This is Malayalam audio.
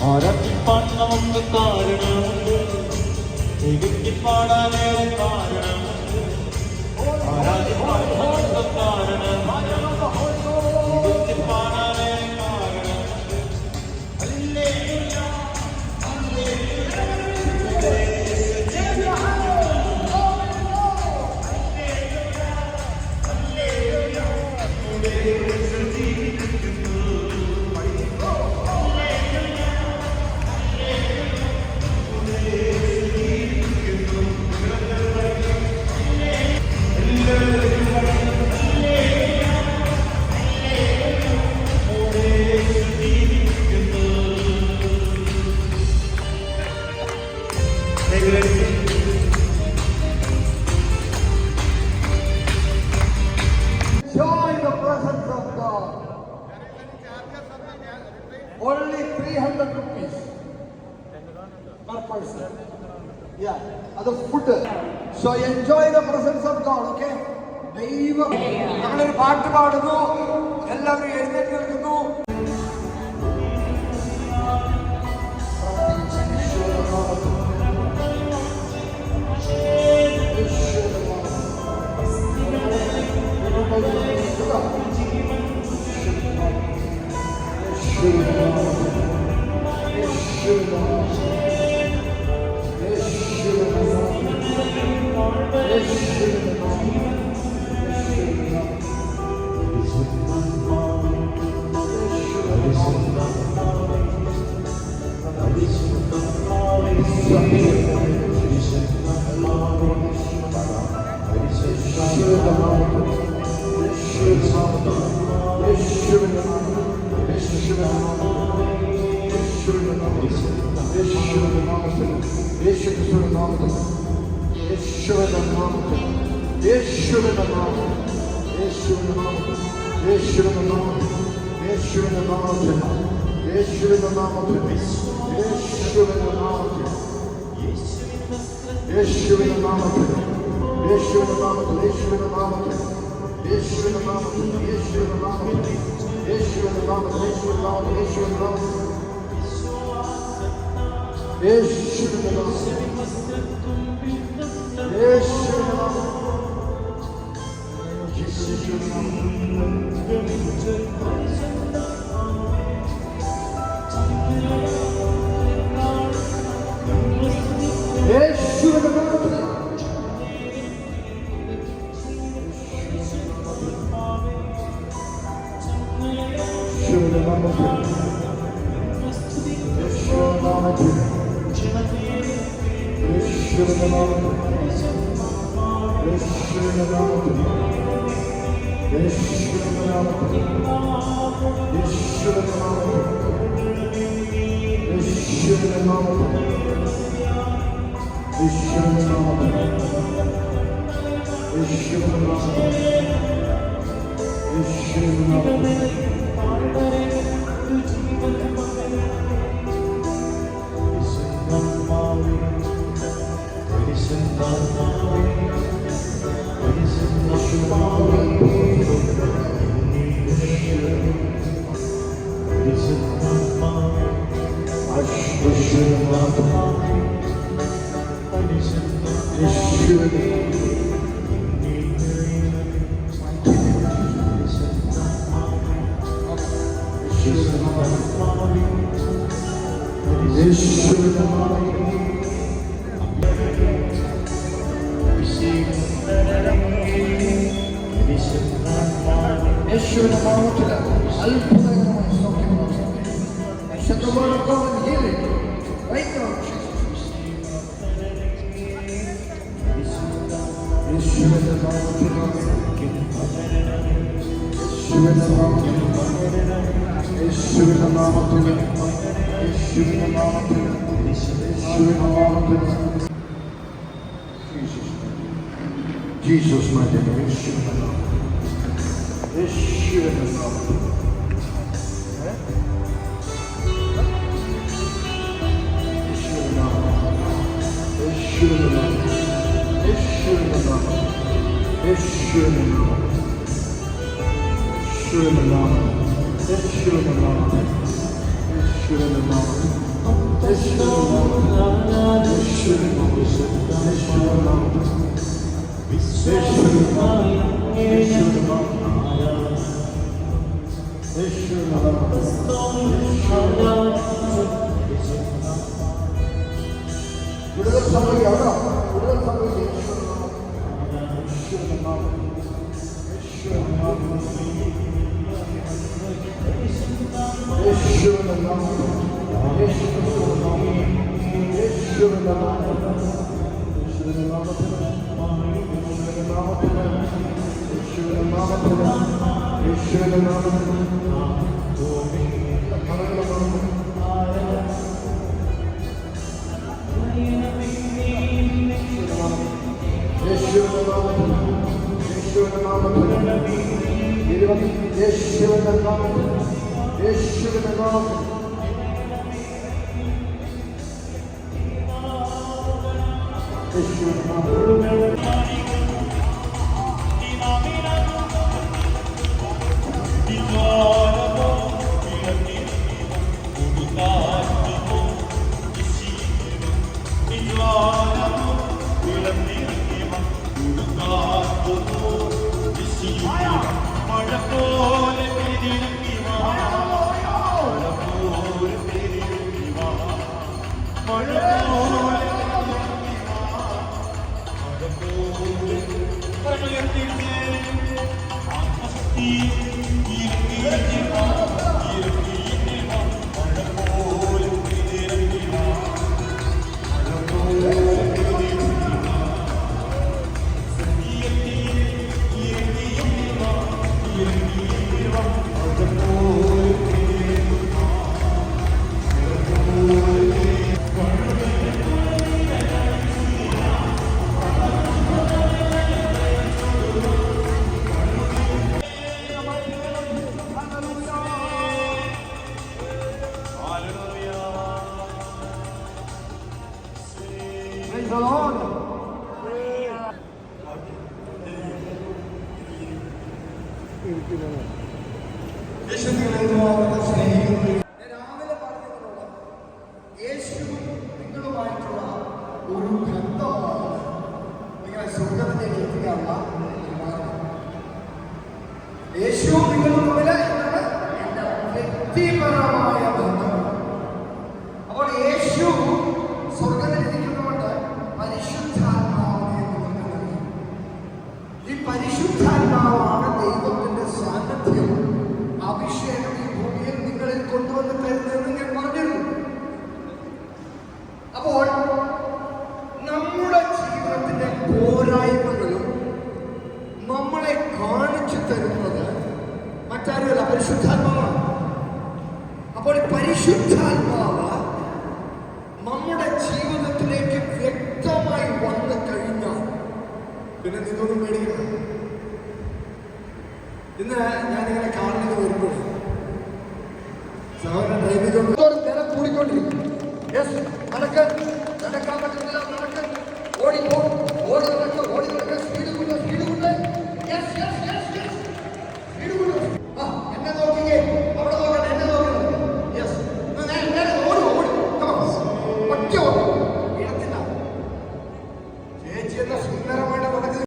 ആരാധിപ്പാൻ നമുക്ക് കാരണമുണ്ട്, തികക്കി പാടാനേറെ കാരണമുണ്ട്. ആരാധിപ്പാൻ നമുക്ക് കാരണമുണ്ട്, തികക്കി പാടാനേറെ കാരണമുണ്ട്. Hallelujah, hallelujah, Join the presence of God. Only 300 rupees per person. Yeah, that's food. So enjoy the presence of God, okay? ദൈവം നമ്മളൊരു പാട്ട് പാടുന്നു, എല്ലാവരും എഴുന്നേറ്റ് നിൽക്കുന്നു. യേശുവിന്റെ നാമത്തിൽ അത്ഭുതകരമായ സൗഖ്യം Jesus, my name, Yeshua, Yeshua, Yeshua, വിടുതൽ സംഭവിക്കാം, വിടുതൽ സംഭവിക്കാം. Praise the Lord. രാവിലെ പറഞ്ഞതിനോട് യേശു നിങ്ങളുമായിട്ടുള്ള ഒരു ബന്ധമാണ് നിങ്ങളെ സ്വർഗത്തിലേക്ക് എത്തിക്കാനുള്ള മാർഗം. യേശു നിങ്ങൾ തമ്മിൽ വ്യക്തിപരമായ ബന്ധം. അപ്പോൾ യേശു സ്വർഗത്തിലിരിക്കുന്നതുകൊണ്ട് പരിശുദ്ധാത്മാവിനെ നിങ്ങൾക്ക് നൽകി. ഈ പരിശുദ്ധാത്മാവാണ് ദൈവത്തിന്റെ സാന്നിധ്യം, അഭിഷേകം ഈ ഭൂമിയിൽ നിങ്ങളിൽ കൊണ്ടുവന്ന് തരുന്നതെന്ന് ഞാൻ പറഞ്ഞിരുന്നു. അപ്പോൾ നമ്മുടെ ജീവിതത്തിന്റെ പോരായ്മകളും നമ്മളെ കാണിച്ചു തരുന്നത് മറ്റാരുമല്ല, പരിശുദ്ധാത്മാവാണ്. അപ്പോൾ പരിശുദ്ധാത്മാവ് നമ്മുടെ ജീവിതത്തിലേക്ക് വ്യക്തമായി വന്നു കഴിഞ്ഞാൽ പിന്നെ നിങ്ങളൊന്നും പേടിക്കണം. ഇന്ന് ഞാനിങ്ങനെ കാണുന്നത് വരുമ്പോൾ സഹോദരൻ ഡ്രൈവ് ചെയ്തുകൊണ്ട് വില കൂടിക്കൊണ്ടിരിക്കും. നടക്കാൻ പറ്റുന്നില്ല,